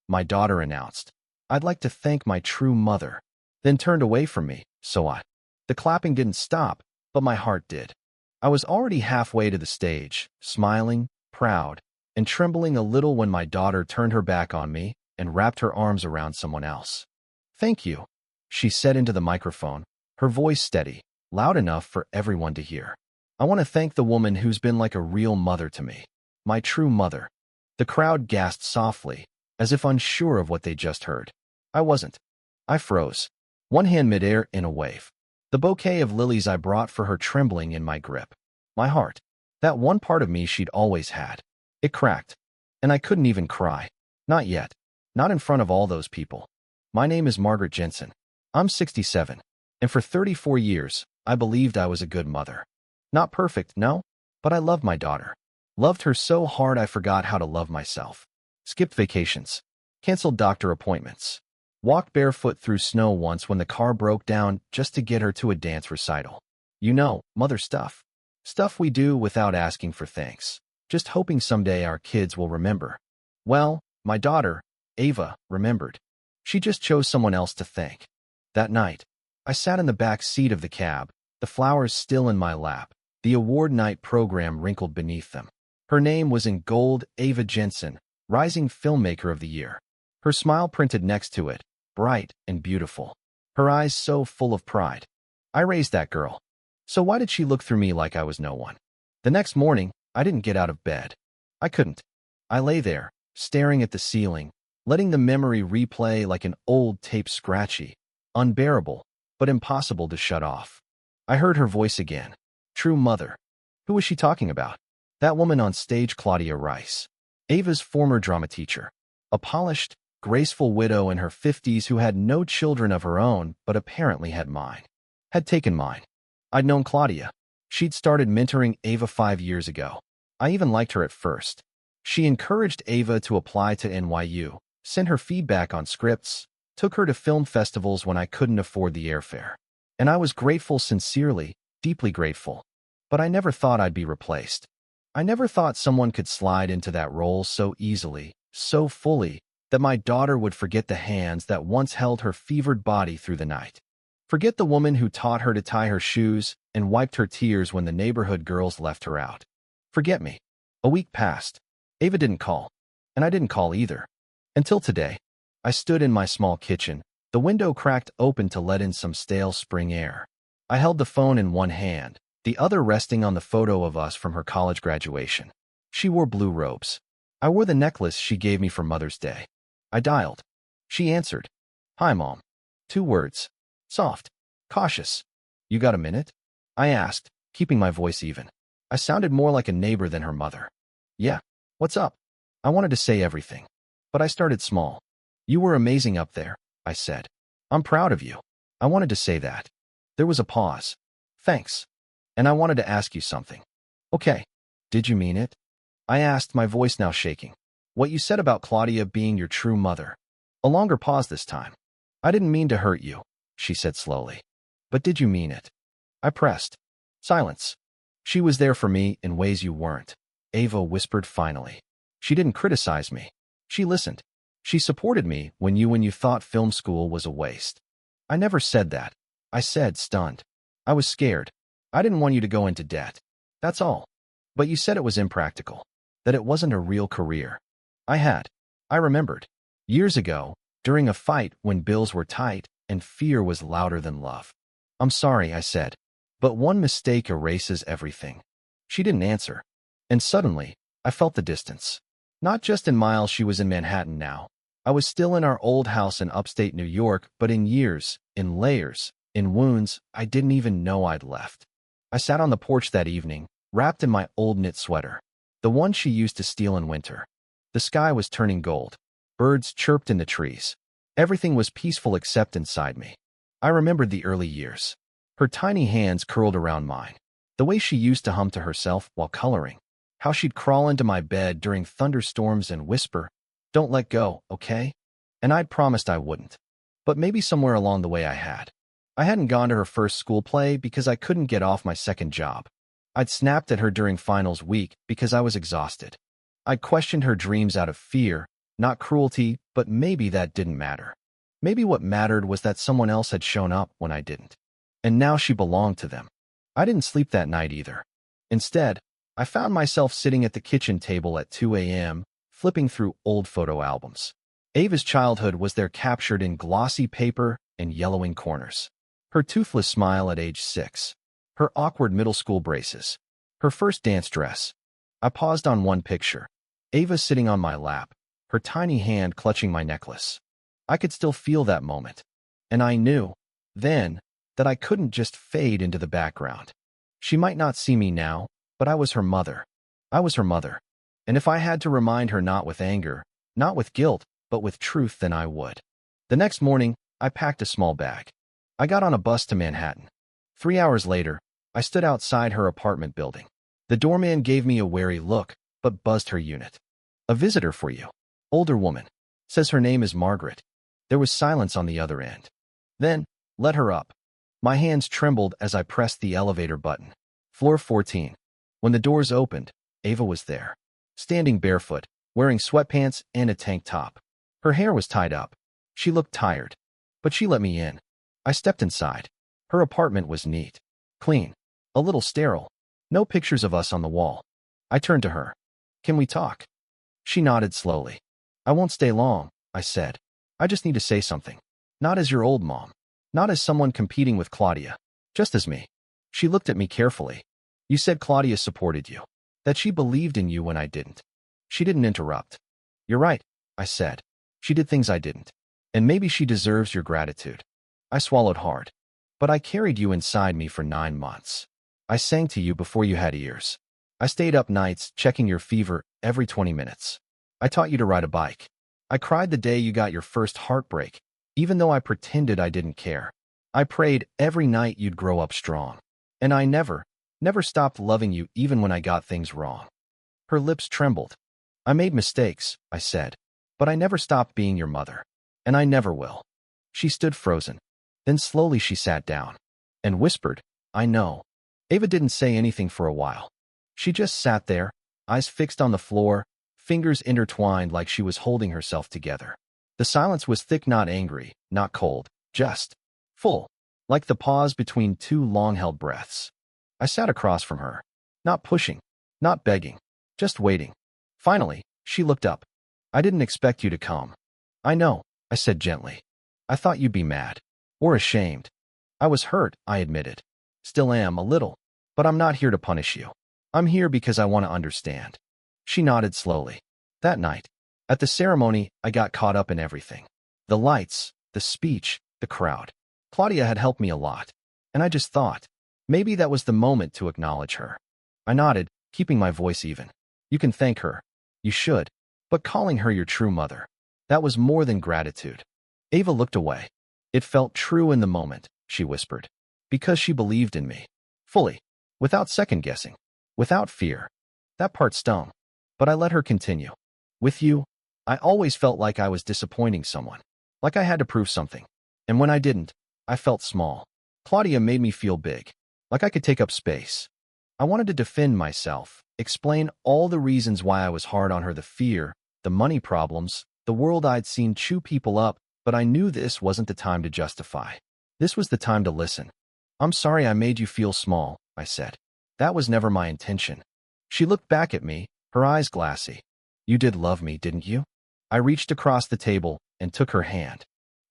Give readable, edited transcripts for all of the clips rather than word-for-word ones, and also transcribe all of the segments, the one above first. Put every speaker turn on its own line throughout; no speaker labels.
my daughter announced. "I'd like to thank my true mother," then turned away from me, the clapping didn't stop, but my heart did. I was already halfway to the stage, smiling, proud, and trembling a little when my daughter turned her back on me and wrapped her arms around someone else. "Thank you," she said into the microphone, her voice steady, loud enough for everyone to hear. "I want to thank the woman who's been like a real mother to me. My true mother." The crowd gasped softly, as if unsure of what they just heard. I wasn't. I froze, one hand midair in a wave. The bouquet of lilies I brought for her trembling in my grip. My heart, that one part of me she'd always had, it cracked, and I couldn't even cry. Not yet. Not in front of all those people. My name is Margaret Jensen. I'm 67, and for 34 years, I believed I was a good mother. Not perfect, no, but I loved my daughter. Loved her so hard I forgot how to love myself. Skipped vacations. Canceled doctor appointments. Walked barefoot through snow once when the car broke down just to get her to a dance recital. You know, mother stuff. Stuff we do without asking for thanks, just hoping someday our kids will remember. Well, my daughter, Ava, remembered. She just chose someone else to thank. That night, I sat in the back seat of the cab, the flowers still in my lap, the award night program wrinkled beneath them. Her name was in gold, Ava Jensen, Rising Filmmaker of the Year. Her smile printed next to it, bright and beautiful. Her eyes so full of pride. I raised that girl. So why did she look through me like I was no one? The next morning, I didn't get out of bed. I couldn't. I lay there, staring at the ceiling, letting the memory replay like an old tape, scratchy, unbearable, but impossible to shut off. I heard her voice again. True mother. Who was she talking about? That woman on stage, Claudia Rice. Ava's former drama teacher. A polished, graceful widow in her 50s who had no children of her own, but apparently had mine. Had taken mine. I'd known Claudia. She'd started mentoring Ava 5 years ago. I even liked her at first. She encouraged Ava to apply to NYU, sent her feedback on scripts, took her to film festivals when I couldn't afford the airfare. And I was grateful, sincerely, deeply grateful. But I never thought I'd be replaced. I never thought someone could slide into that role so easily, so fully, that my daughter would forget the hands that once held her fevered body through the night. Forget the woman who taught her to tie her shoes and wiped her tears when the neighborhood girls left her out. Forget me. A week passed. Ava didn't call, and I didn't call either. Until today. I stood in my small kitchen, the window cracked open to let in some stale spring air. I held the phone in one hand, the other resting on the photo of us from her college graduation. She wore blue robes. I wore the necklace she gave me for Mother's Day. I dialed. She answered. "Hi, Mom." 2 words. Soft. Cautious. "You got a minute?" I asked, keeping my voice even. I sounded more like a neighbor than her mother. "Yeah. What's up?" I wanted to say everything, but I started small. "You were amazing up there," I said. "I'm proud of you." I wanted to say that. There was a pause. "Thanks. And I wanted to ask you something." "Okay. Did you mean it?" I asked, my voice now shaking. "What you said about Claudia being your true mother." A longer pause this time. "I didn't mean to hurt you," she said slowly. "But did you mean it?" I pressed. Silence. "She was there for me in ways you weren't," Ava whispered finally. "She didn't criticize me. She listened. She supported me when you thought film school was a waste." "I never said that," I said, stunned. "I was scared. I didn't want you to go into debt. That's all. But you said it was impractical, that it wasn't a real career." I remembered. Years ago, during a fight when bills were tight and fear was louder than love. "I'm sorry," I said. "But one mistake erases everything." She didn't answer. And suddenly, I felt the distance. Not just in miles, she was in Manhattan now. I was still in our old house in upstate New York, but in years, in layers, in wounds I didn't even know I'd left. I sat on the porch that evening, wrapped in my old knit sweater, the one she used to steal in winter. The sky was turning gold. Birds chirped in the trees. Everything was peaceful except inside me. I remembered the early years. Her tiny hands curled around mine. The way she used to hum to herself while coloring. How she'd crawl into my bed during thunderstorms and whisper, "Don't let go, okay?" And I'd promised I wouldn't. But maybe somewhere along the way I had. I hadn't gone to her first school play because I couldn't get off my second job. I'd snapped at her during finals week because I was exhausted. I'd questioned her dreams out of fear, Not cruelty, but maybe that didn't matter. Maybe what mattered was that someone else had shown up when I didn't. And now she belonged to them. I didn't sleep that night either. Instead, I found myself sitting at the kitchen table at 2 a.m., flipping through old photo albums. Ava's childhood was there captured in glossy paper and yellowing corners. Her toothless smile at age 6. Her awkward middle school braces. Her first dance dress. I paused on one picture. Ava sitting on my lap, her tiny hand clutching my necklace. I could still feel that moment. And I knew, then, that I couldn't just fade into the background. She might not see me now, but I was her mother. I was her mother. And if I had to remind her not with anger, not with guilt, but with truth, then I would. The next morning, I packed a small bag. I got on a bus to Manhattan. 3 hours later, I stood outside her apartment building. The doorman gave me a wary look, but buzzed her unit. A visitor for you. Older woman. Says her name is Margaret. There was silence on the other end. Then, let her up. My hands trembled as I pressed the elevator button. Floor 14. When the doors opened, Ava was there. Standing barefoot, wearing sweatpants and a tank top. Her hair was tied up. She looked tired. But she let me in. I stepped inside. Her apartment was neat. Clean. A little sterile. No pictures of us on the wall. I turned to her. Can we talk? She nodded slowly. I won't stay long, I said. I just need to say something. Not as your old mom. Not as someone competing with Claudia. Just as me. She looked at me carefully. You said Claudia supported you. That she believed in you when I didn't. She didn't interrupt. You're right, I said. She did things I didn't. And maybe she deserves your gratitude. I swallowed hard. But I carried you inside me for 9 months. I sang to you before you had ears. I stayed up nights checking your fever every 20 minutes. I taught you to ride a bike. I cried the day you got your first heartbreak, even though I pretended I didn't care. I prayed every night you'd grow up strong. And I never stopped loving you even when I got things wrong. Her lips trembled. I made mistakes, I said. But I never stopped being your mother. And I never will. She stood frozen. Then slowly she sat down. And whispered, I know. Ava didn't say anything for a while. She just sat there, eyes fixed on the floor, fingers intertwined like she was holding herself together. The silence was thick, not angry, not cold, just full, like the pause between two long-held breaths. I sat across from her, not pushing, not begging, just waiting. Finally, she looked up. I didn't expect you to come. I know, I said gently. I thought you'd be mad. Or ashamed. I was hurt, I admitted. Still am, a little. But I'm not here to punish you. I'm here because I want to understand. She nodded slowly. That night, at the ceremony, I got caught up in everything. The lights, the speech, the crowd. Claudia had helped me a lot. And I just thought, maybe that was the moment to acknowledge her. I nodded, keeping my voice even. You can thank her. You should. But calling her your true mother, that was more than gratitude. Ava looked away. It felt true in the moment, she whispered. Because she believed in me. Fully. Without second-guessing. Without fear. That part stung. But I let her continue. With you, I always felt like I was disappointing someone. Like I had to prove something. And when I didn't, I felt small. Claudia made me feel big. Like I could take up space. I wanted to defend myself, explain all the reasons why I was hard on her, the fear, the money problems, the world I'd seen chew people up, but I knew this wasn't the time to justify. This was the time to listen. I'm sorry I made you feel small, I said. That was never my intention. She looked back at me, her eyes glassy. You did love me, didn't you? I reached across the table and took her hand.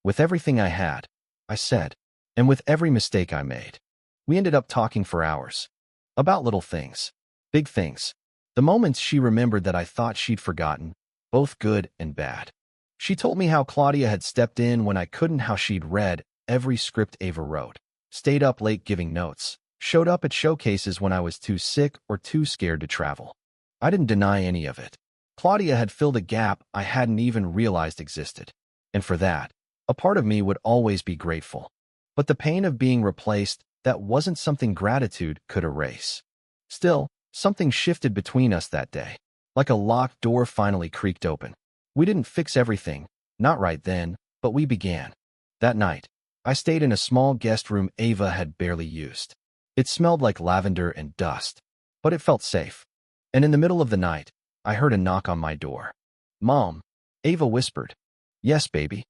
With everything I had, I said, and with every mistake I made. We ended up talking for hours. About little things. Big things. The moments she remembered that I thought she'd forgotten, both good and bad. She told me how Claudia had stepped in when I couldn't, how she'd read every script Ava wrote, stayed up late giving notes, showed up at showcases when I was too sick or too scared to travel. I didn't deny any of it. Claudia had filled a gap I hadn't even realized existed. And for that, a part of me would always be grateful. But the pain of being replaced, that wasn't something gratitude could erase. Still, something shifted between us that day. Like a locked door finally creaked open. We didn't fix everything, not right then, but we began. That night, I stayed in a small guest room Ava had barely used. It smelled like lavender and dust, but it felt safe. And in the middle of the night, I heard a knock on my door. Mom, Ava whispered. Yes, baby.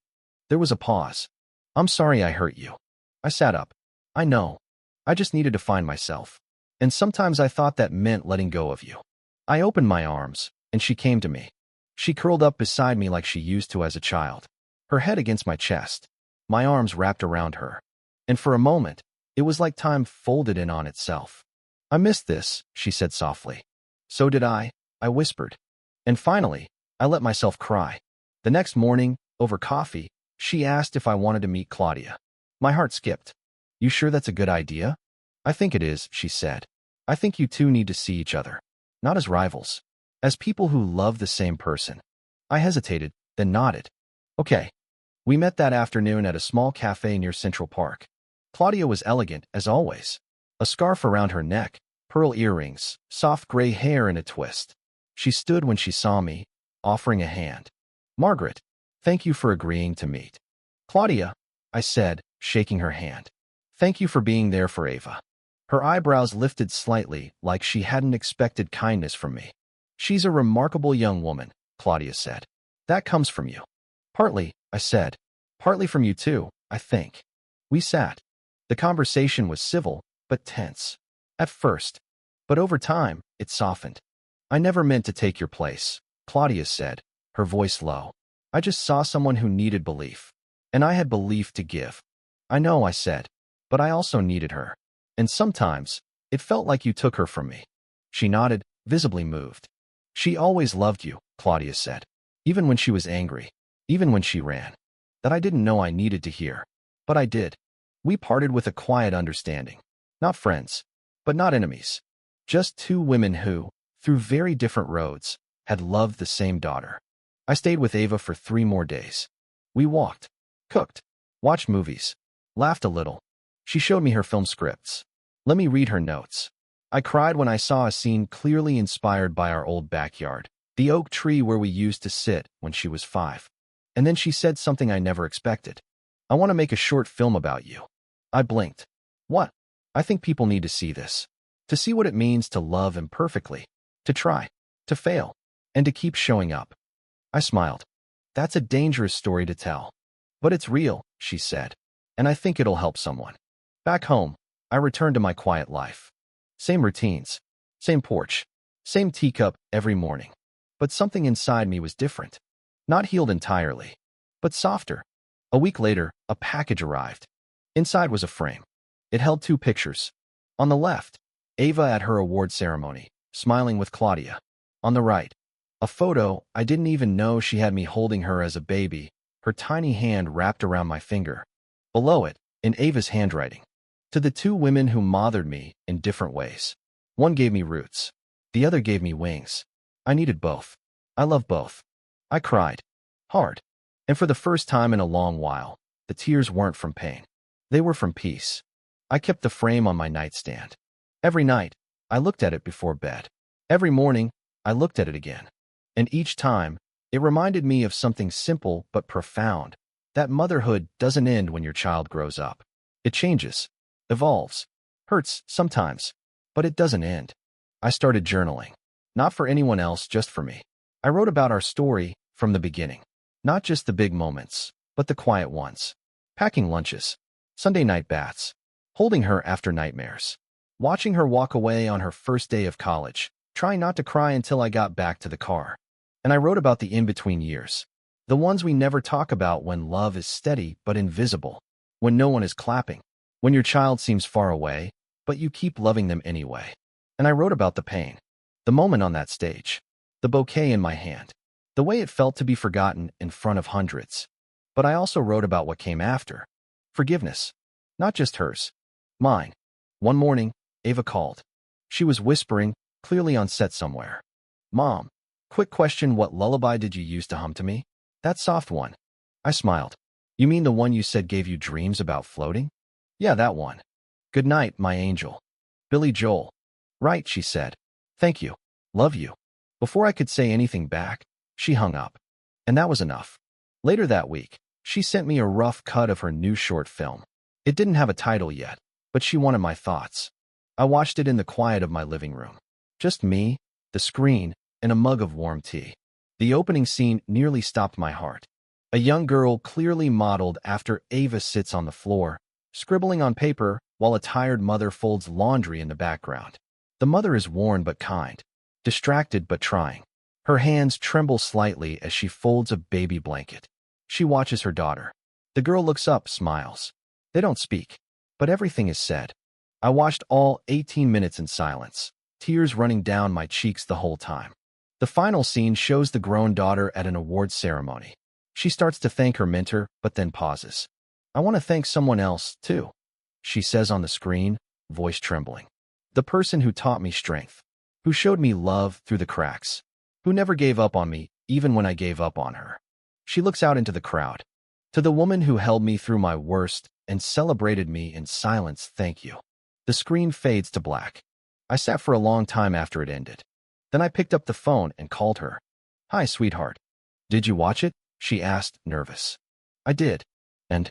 There was a pause. I'm sorry I hurt you. I sat up. I know. I just needed to find myself. And sometimes I thought that meant letting go of you. I opened my arms, and she came to me. She curled up beside me like she used to as a child, her head against my chest, my arms wrapped around her. And for a moment, it was like time folded in on itself. I missed this, she said softly. So did I whispered. And finally, I let myself cry. The next morning, over coffee, she asked if I wanted to meet Claudia. My heart skipped. You sure that's a good idea? I think it is, she said. I think you two need to see each other. Not as rivals. As people who love the same person. I hesitated, then nodded. Okay. We met that afternoon at a small cafe near Central Park. Claudia was elegant, as always. A scarf around her neck, pearl earrings, soft gray hair in a twist. She stood when she saw me, offering a hand. Margaret, thank you for agreeing to meet. Claudia, I said, shaking her hand. Thank you for being there for Ava. Her eyebrows lifted slightly, like she hadn't expected kindness from me. She's a remarkable young woman, Claudia said. That comes from you. Partly, I said. Partly from you too, I think. We sat. The conversation was civil, but tense. At first. But over time, it softened. I never meant to take your place, Claudia said, her voice low. I just saw someone who needed belief. And I had belief to give. I know, I said. But I also needed her. And sometimes, it felt like you took her from me. She nodded, visibly moved. She always loved you, Claudia said. Even when she was angry. Even when she ran. That I didn't know I needed to hear. But I did. We parted with a quiet understanding. Not friends. But not enemies. Just two women who, through very different roads, had loved the same daughter. I stayed with Ava for 3 more days. We walked, cooked, watched movies, laughed a little. She showed me her film scripts. Let me read her notes. I cried when I saw a scene clearly inspired by our old backyard, the oak tree where we used to sit when she was 5. And then she said something I never expected. I want to make a short film about you. I blinked. What? I think people need to see this. To see what it means to love imperfectly. To try. To fail. And to keep showing up. I smiled. That's a dangerous story to tell. But it's real, she said. And I think it'll help someone. Back home, I returned to my quiet life. Same routines. Same porch. Same teacup every morning. But something inside me was different. Not healed entirely, but softer. A week later, a package arrived. Inside was a frame. It held 2 pictures. On the left, Ava at her award ceremony, smiling with Claudia. On the right, a photo I didn't even know she had me holding her as a baby, her tiny hand wrapped around my finger. Below it, in Ava's handwriting. To the 2 women who mothered me in different ways. One gave me roots. The other gave me wings. I needed both. I love both. I cried. Hard. And for the first time in a long while, the tears weren't from pain. They were from peace. I kept the frame on my nightstand. Every night, I looked at it before bed. Every morning, I looked at it again. And each time, it reminded me of something simple but profound. That motherhood doesn't end when your child grows up. It changes. Evolves. Hurts sometimes. But it doesn't end. I started journaling. Not for anyone else, just for me. I wrote about our story from the beginning. Not just the big moments, but the quiet ones. Packing lunches. Sunday night baths. Holding her after nightmares. Watching her walk away on her first day of college. Trying not to cry until I got back to the car. And I wrote about the in-between years. The ones we never talk about when love is steady but invisible. When no one is clapping. When your child seems far away, but you keep loving them anyway. And I wrote about the pain. The moment on that stage. The bouquet in my hand. The way it felt to be forgotten in front of hundreds. But I also wrote about what came after. Forgiveness. Not just hers. Mine. One morning, Ava called. She was whispering, clearly on set somewhere. Mom, quick question, what lullaby did you use to hum to me? That soft one. I smiled. You mean the one you said gave you dreams about floating? Yeah, that one. Good night, my angel. Billy Joel. Right, she said. Thank you. Love you. Before I could say anything back, she hung up. And that was enough. Later that week, she sent me a rough cut of her new short film. It didn't have a title yet, but she wanted my thoughts. I watched it in the quiet of my living room. Just me, the screen, and a mug of warm tea. The opening scene nearly stopped my heart. A young girl, clearly modeled after Ava, sits on the floor, scribbling on paper while a tired mother folds laundry in the background. The mother is worn but kind, distracted but trying. Her hands tremble slightly as she folds a baby blanket. She watches her daughter. The girl looks up, smiles. They don't speak, but everything is said. I watched all 18 minutes in silence, tears running down my cheeks the whole time. The final scene shows the grown daughter at an awards ceremony. She starts to thank her mentor, but then pauses. "I want to thank someone else, too," she says on the screen, voice trembling. "The person who taught me strength, who showed me love through the cracks, who never gave up on me even when I gave up on her." She looks out into the crowd. "To the woman who held me through my worst and celebrated me in silence, thank you." The screen fades to black. I sat for a long time after it ended. Then I picked up the phone and called her. "Hi, sweetheart. Did you watch it?" she asked, nervous. "I did. And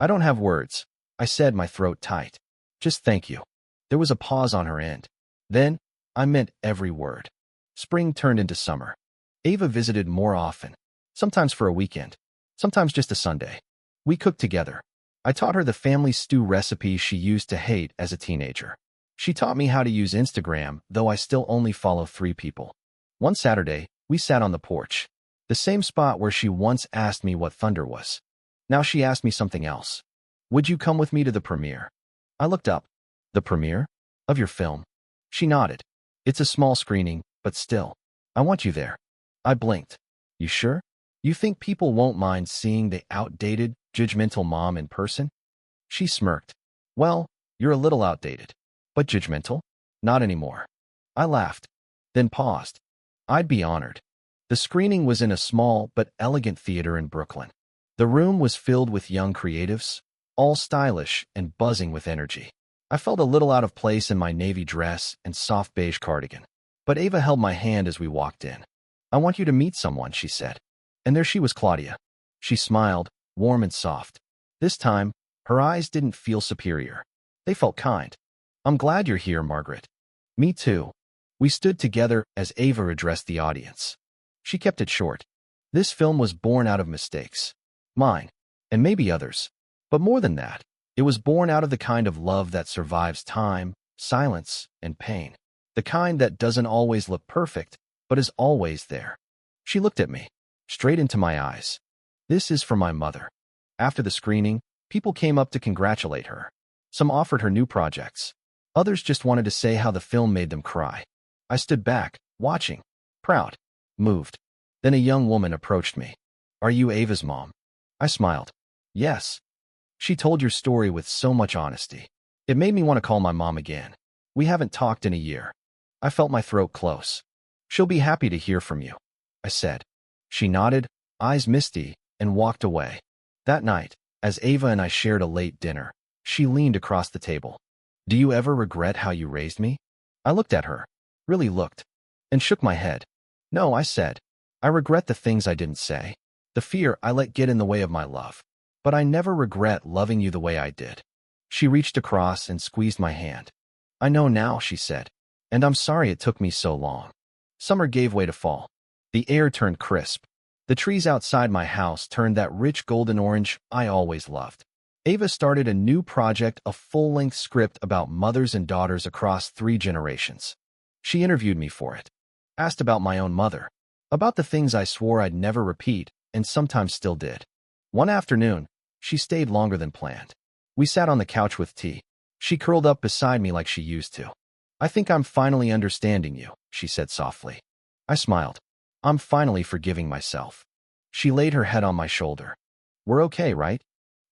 I don't have words," I said, my throat tight. "Just thank you." There was a pause on her end. Then I meant every word. Spring turned into summer. Ava visited more often, sometimes for a weekend, sometimes just a Sunday. We cooked together. I taught her the family stew recipe she used to hate as a teenager. She taught me how to use Instagram, though I still only follow 3 people. One Saturday, we sat on the porch, the same spot where she once asked me what thunder was. Now she asked me something else. "Would you come with me to the premiere?" I looked up. "The premiere? Of your film?" She nodded. "It's a small screening, but still. I want you there." I blinked. "You sure? You think people won't mind seeing the outdated, judgmental mom in person?" She smirked. "Well, you're a little outdated. But judgmental? Not anymore." I laughed, then paused. I'd be honored. The screening was in a small but elegant theater in Brooklyn. The room was filled with young creatives, all stylish and buzzing with energy. I felt a little out of place in my navy dress and soft beige cardigan. But Ava held my hand as we walked in. "I want you to meet someone," she said. And there she was, Claudia. She smiled, warm and soft. This time, her eyes didn't feel superior. They felt kind. "I'm glad you're here, Margaret." "Me too." We stood together as Ava addressed the audience. She kept it short. "This film was born out of mistakes. Mine, and maybe others. But more than that, it was born out of the kind of love that survives time, silence, and pain. The kind that doesn't always look perfect, but is always there." She looked at me, straight into my eyes. "This is for my mother." After the screening, people came up to congratulate her. Some offered her new projects. Others just wanted to say how the film made them cry. I stood back, watching, proud, moved. Then a young woman approached me. "Are you Ava's mom?" I smiled. "Yes." "She told your story with so much honesty. It made me want to call my mom again. We haven't talked in a year." I felt my throat close. "She'll be happy to hear from you," I said. She nodded, eyes misty, and walked away. That night, as Ava and I shared a late dinner, she leaned across the table. "Do you ever regret how you raised me?" I looked at her, really looked, and shook my head. "No," I said. "I regret the things I didn't say, the fear I let get in the way of my love. But I never regret loving you the way I did." She reached across and squeezed my hand. "I know now," she said, "and I'm sorry it took me so long." Summer gave way to fall. The air turned crisp. The trees outside my house turned that rich golden orange I always loved. Ava started a new project, a full-length script about mothers and daughters across 3 generations. She interviewed me for it, asked about my own mother, about the things I swore I'd never repeat and sometimes still did. One afternoon, she stayed longer than planned. We sat on the couch with tea. She curled up beside me like she used to. "I think I'm finally understanding you," she said softly. I smiled. "I'm finally forgiving myself." She laid her head on my shoulder. "We're okay, right?"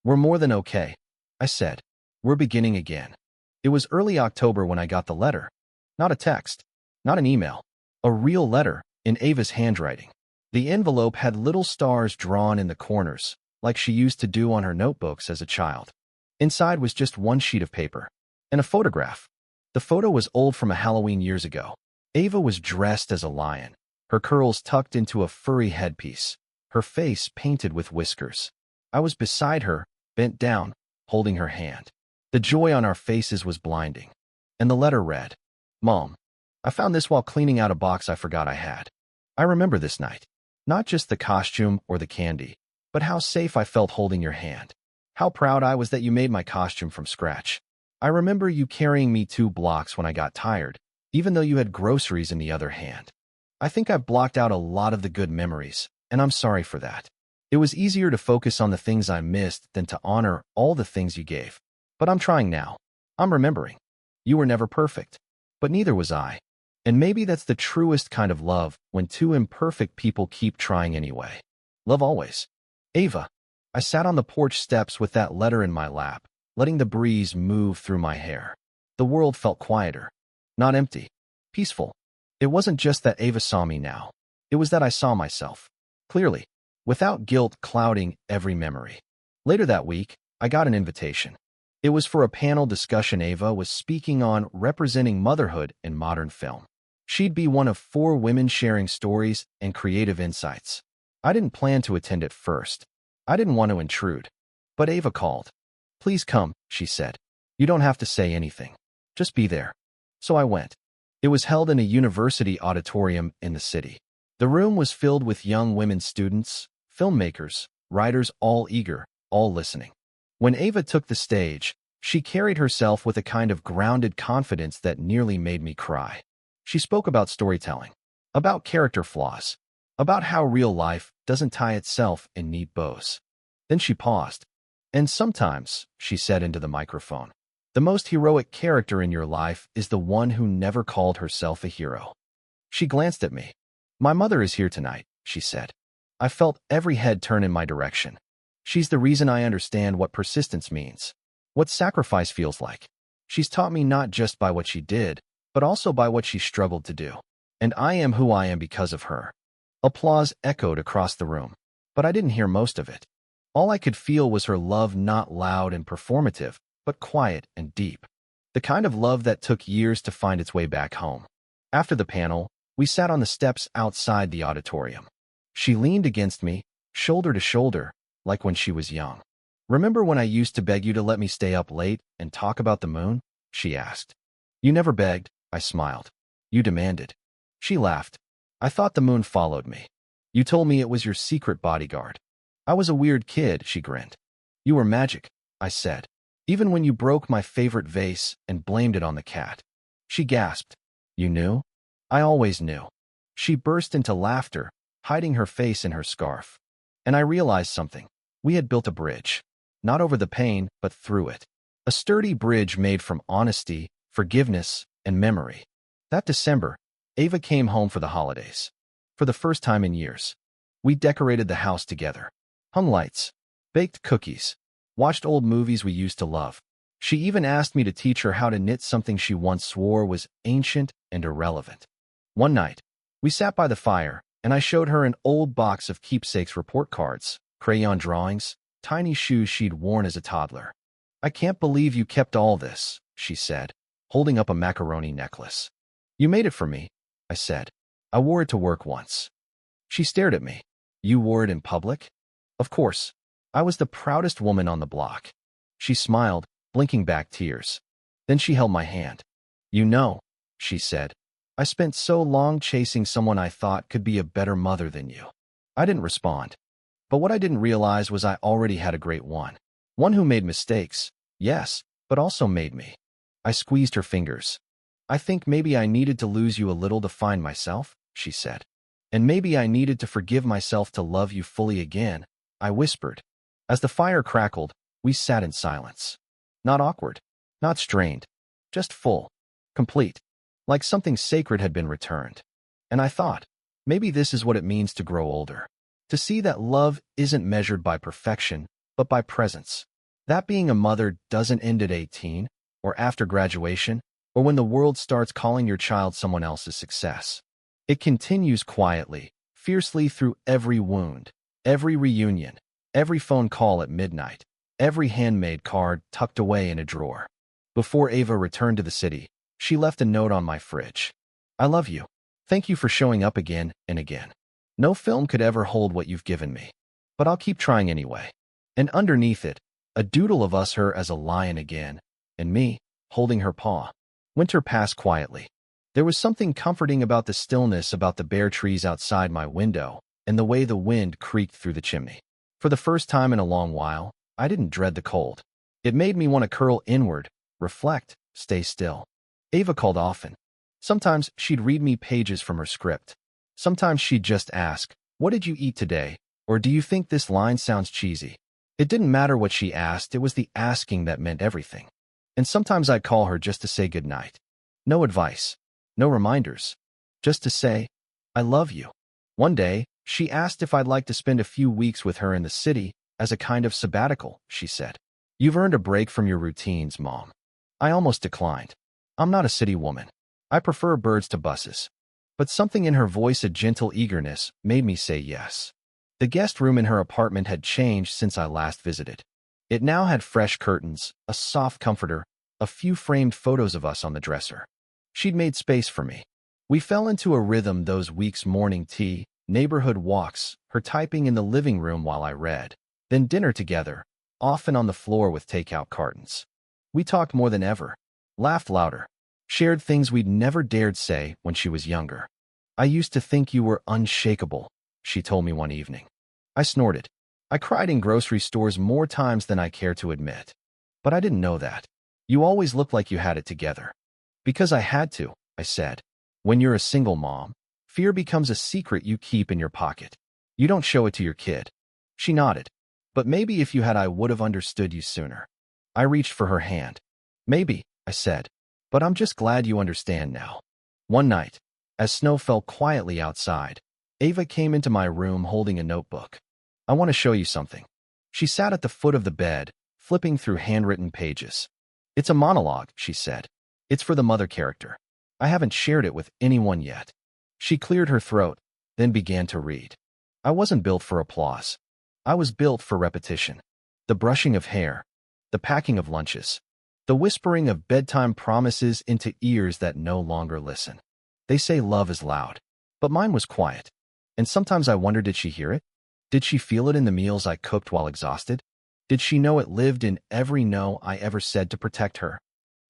"We're more than okay," I said. "We're beginning again." It was early October when I got the letter. Not a text, not an email. A real letter, in Ava's handwriting. The envelope had little stars drawn in the corners, like she used to do on her notebooks as a child. Inside was just one sheet of paper, and a photograph. The photo was old, from a Halloween years ago. Ava was dressed as a lion, her curls tucked into a furry headpiece, her face painted with whiskers. I was beside her, bent down, holding her hand. The joy on our faces was blinding. And the letter read, "Mom, I found this while cleaning out a box I forgot I had. I remember this night. Not just the costume or the candy, but how safe I felt holding your hand. How proud I was that you made my costume from scratch. I remember you carrying me 2 blocks when I got tired, even though you had groceries in the other hand. I think I've blocked out a lot of the good memories, and I'm sorry for that. It was easier to focus on the things I missed than to honor all the things you gave. But I'm trying now. I'm remembering. You were never perfect, but neither was I. And maybe that's the truest kind of love, when 2 imperfect people keep trying anyway. Love always. Ava. I sat on the porch steps with that letter in my lap, letting the breeze move through my hair. The world felt quieter. Not empty. Peaceful. It wasn't just that Ava saw me now. It was that I saw myself. Clearly. Without guilt clouding every memory. Later that week, I got an invitation. It was for a panel discussion Ava was speaking on representing motherhood in modern film. She'd be one of 4 women sharing stories and creative insights. I didn't plan to attend at first. I didn't want to intrude. But Ava called. "Please come," she said. "You don't have to say anything. Just be there." So I went. It was held in a university auditorium in the city. The room was filled with young women students, filmmakers, writers, all eager, all listening. When Ava took the stage, she carried herself with a kind of grounded confidence that nearly made me cry. She spoke about storytelling, about character flaws, about how real life doesn't tie itself in neat bows. Then she paused. "And sometimes," she said into the microphone, "the most heroic character in your life is the one who never called herself a hero." She glanced at me. "My mother is here tonight," she said. I felt every head turn in my direction. She's the reason I understand what persistence means, what sacrifice feels like. She's taught me not just by what she did, but also by what she struggled to do. And I am who I am because of her. Applause echoed across the room, but I didn't hear most of it. All I could feel was her love, not loud and performative, but quiet and deep. The kind of love that took years to find its way back home. After the panel, we sat on the steps outside the auditorium. She leaned against me, shoulder to shoulder, like when she was young. "Remember when I used to beg you to let me stay up late and talk about the moon?" she asked. "You never begged," I smiled. "You demanded." She laughed. "I thought the moon followed me. You told me it was your secret bodyguard." "I was a weird kid," she grinned. "You were magic," I said. "Even when you broke my favorite vase and blamed it on the cat." She gasped. "You knew?" "I always knew." She burst into laughter, hiding her face in her scarf. And I realized something. We had built a bridge. Not over the pain, but through it. A sturdy bridge made from honesty, forgiveness, and memory. That December, Ava came home for the holidays. For the first time in years. We decorated the house together. Hung lights. Baked cookies. Watched old movies we used to love. She even asked me to teach her how to knit something she once swore was ancient and irrelevant. One night, we sat by the fire, and I showed her an old box of keepsakes, report cards, crayon drawings, tiny shoes she'd worn as a toddler. "I can't believe you kept all this," she said, holding up a macaroni necklace. "You made it for me," I said. "I wore it to work once." She stared at me. "You wore it in public?" "Of course. I was the proudest woman on the block." She smiled, blinking back tears. Then she held my hand. "You know," she said, "I spent so long chasing someone I thought could be a better mother than you." I didn't respond. But what I didn't realize was I already had a great one. One who made mistakes, yes, but also made me. I squeezed her fingers. "I think maybe I needed to lose you a little to find myself," she said. "And maybe I needed to forgive myself to love you fully again," I whispered. As the fire crackled, we sat in silence. Not awkward, not strained, just full, complete, like something sacred had been returned. And I thought, maybe this is what it means to grow older. To see that love isn't measured by perfection, but by presence. That being a mother doesn't end at 18, or after graduation, or when the world starts calling your child someone else's success. It continues quietly, fiercely through every wound, every reunion, every phone call at midnight, every handmade card tucked away in a drawer. Before Ava returned to the city, she left a note on my fridge. "I love you. Thank you for showing up again and again. No film could ever hold what you've given me. But I'll keep trying anyway." And underneath it, a doodle of us, her as a lion again, and me, holding her paw. Winter passed quietly. There was something comforting about the stillness, about the bare trees outside my window, and the way the wind creaked through the chimney. For the first time in a long while, I didn't dread the cold. It made me want to curl inward, reflect, stay still. Ava called often. Sometimes she'd read me pages from her script. Sometimes she'd just ask, "What did you eat today?" Or, "Do you think this line sounds cheesy?" It didn't matter what she asked, it was the asking that meant everything. And sometimes I'd call her just to say goodnight. No advice, no reminders, just to say, "I love you." One day, she asked if I'd like to spend a few weeks with her in the city as a kind of sabbatical, she said. "You've earned a break from your routines, Mom." I almost declined. I'm not a city woman. I prefer birds to buses. But something in her voice, a gentle eagerness, made me say yes. The guest room in her apartment had changed since I last visited. It now had fresh curtains, a soft comforter, a few framed photos of us on the dresser. She'd made space for me. We fell into a rhythm those weeks: morning tea, neighborhood walks, her typing in the living room while I read, then dinner together, often on the floor with takeout cartons. We talked more than ever, laughed louder, shared things we'd never dared say when she was younger. "I used to think you were unshakable," she told me one evening. I snorted. I cried in grocery stores more times than I care to admit. But I didn't know that. "You always looked like you had it together." "Because I had to," I said. "When you're a single mom, fear becomes a secret you keep in your pocket. You don't show it to your kid." She nodded. "But maybe if you had, I would have understood you sooner." I reached for her hand. "Maybe," I said. "But I'm just glad you understand now." One night, as snow fell quietly outside, Ava came into my room holding a notebook. "I want to show you something." She sat at the foot of the bed, flipping through handwritten pages. "It's a monologue," she said. "It's for the mother character. I haven't shared it with anyone yet." She cleared her throat, then began to read. I wasn't built for applause. I was built for repetition. The brushing of hair, the packing of lunches, the whispering of bedtime promises into ears that no longer listen. They say love is loud, but mine was quiet. And sometimes I wonder, did she hear it? Did she feel it in the meals I cooked while exhausted? Did she know it lived in every no I ever said to protect her?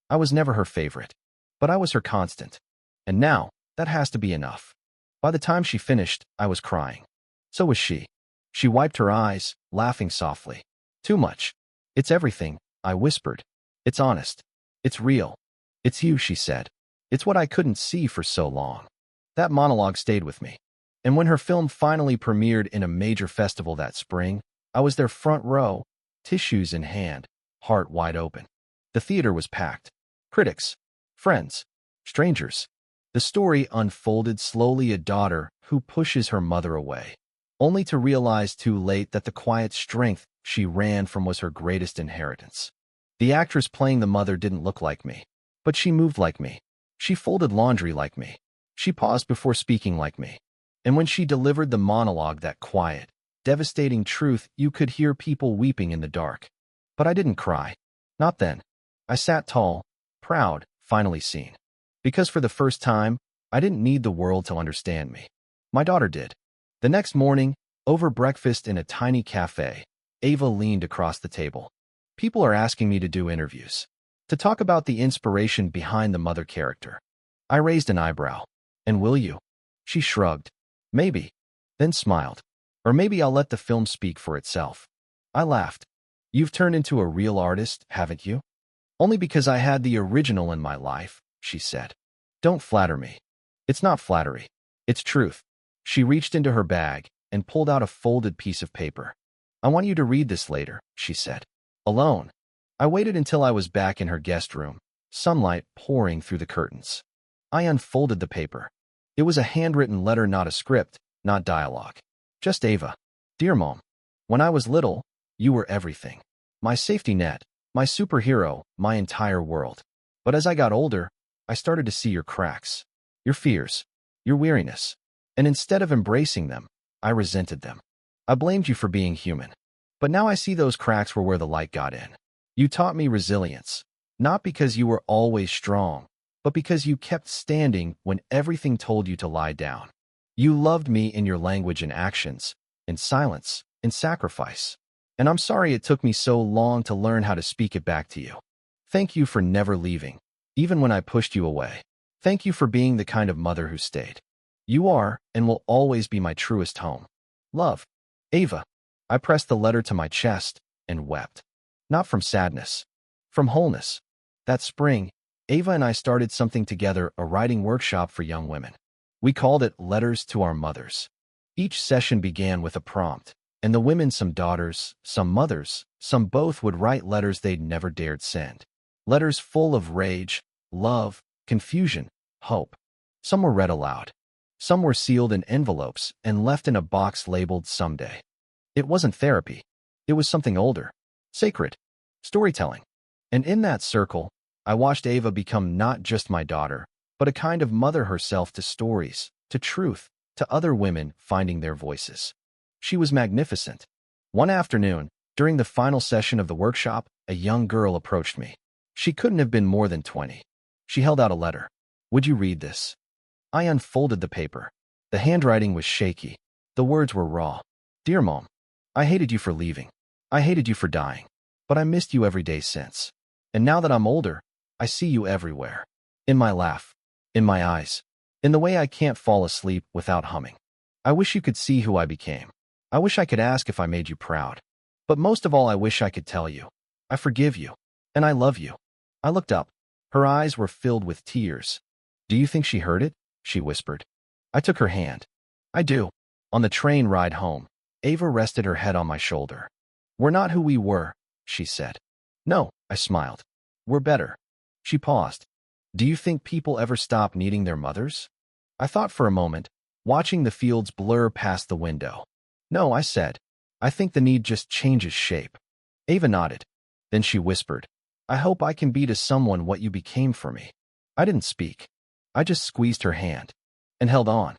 I was never her favorite, but I was her constant. And now, that has to be enough. By the time she finished, I was crying. So was she. She wiped her eyes, laughing softly. "Too much. It's everything," I whispered. "It's honest. It's real. It's you," she said. "It's what I couldn't see for so long." That monologue stayed with me. And when her film finally premiered in a major festival that spring, I was there front row, tissues in hand, heart wide open. The theater was packed. Critics, friends, strangers. The story unfolded slowly: a daughter who pushes her mother away, only to realize too late that the quiet strength she ran from was her greatest inheritance. The actress playing the mother didn't look like me, but she moved like me. She folded laundry like me. She paused before speaking like me. And when she delivered the monologue, that quiet, devastating truth, you could hear people weeping in the dark. But I didn't cry. Not then. I sat tall, proud, finally seen. Because for the first time, I didn't need the world to understand me. My daughter did. The next morning, over breakfast in a tiny cafe, Ava leaned across the table. "People are asking me to do interviews, to talk about the inspiration behind the mother character." I raised an eyebrow. "And will you?" She shrugged. "Maybe," then smiled. "Or maybe I'll let the film speak for itself." I laughed. "You've turned into a real artist, haven't you?" "Only because I had the original in my life," she said. "Don't flatter me." "It's not flattery. It's truth." She reached into her bag and pulled out a folded piece of paper. "I want you to read this later," she said. "Alone." I waited until I was back in her guest room, sunlight pouring through the curtains. I unfolded the paper. It was a handwritten letter, not a script, not dialogue. Just: "Ava. Dear Mom, when I was little, you were everything. My safety net, my superhero, my entire world. But as I got older, I started to see your cracks, your fears, your weariness. And instead of embracing them, I resented them. I blamed you for being human. But now I see those cracks were where the light got in. You taught me resilience, not because you were always strong, but because you kept standing when everything told you to lie down. You loved me in your language and actions, in silence, in sacrifice. And I'm sorry it took me so long to learn how to speak it back to you. Thank you for never leaving, even when I pushed you away. Thank you for being the kind of mother who stayed. You are and will always be my truest home." Love. Ava. I pressed the letter to my chest and wept. Not from sadness. From wholeness. That spring, Ava and I started something together, a writing workshop for young women. We called it Letters to Our Mothers. Each session began with a prompt, and the women, some daughters, some mothers, some both, would write letters they'd never dared send. Letters full of rage, love, confusion, hope. Some were read aloud. Some were sealed in envelopes and left in a box labeled Someday. It wasn't therapy. It was something older, sacred, storytelling. And in that circle, I watched Ava become not just my daughter, but a kind of mother herself, to stories, to truth, to other women finding their voices. She was magnificent. One afternoon, during the final session of the workshop, a young girl approached me. She couldn't have been more than 20. She held out a letter. "Would you read this?" I unfolded the paper. The handwriting was shaky. The words were raw. "Dear Mom, I hated you for leaving. I hated you for dying. But I missed you every day since. And now that I'm older, I see you everywhere. In my laugh. In my eyes. In the way I can't fall asleep without humming. I wish you could see who I became. I wish I could ask if I made you proud. But most of all, I wish I could tell you. I forgive you. And I love you." I looked up. Her eyes were filled with tears. "Do you think she heard it?" she whispered. I took her hand. "I do." On the train ride home, Ava rested her head on my shoulder. "We're not who we were," she said. "No," I smiled. "We're better." She paused. "Do you think people ever stop needing their mothers?" I thought for a moment, watching the fields blur past the window. "No," I said. "I think the need just changes shape." Ava nodded. Then she whispered, "I hope I can be to someone what you became for me." I didn't speak. I just squeezed her hand and held on.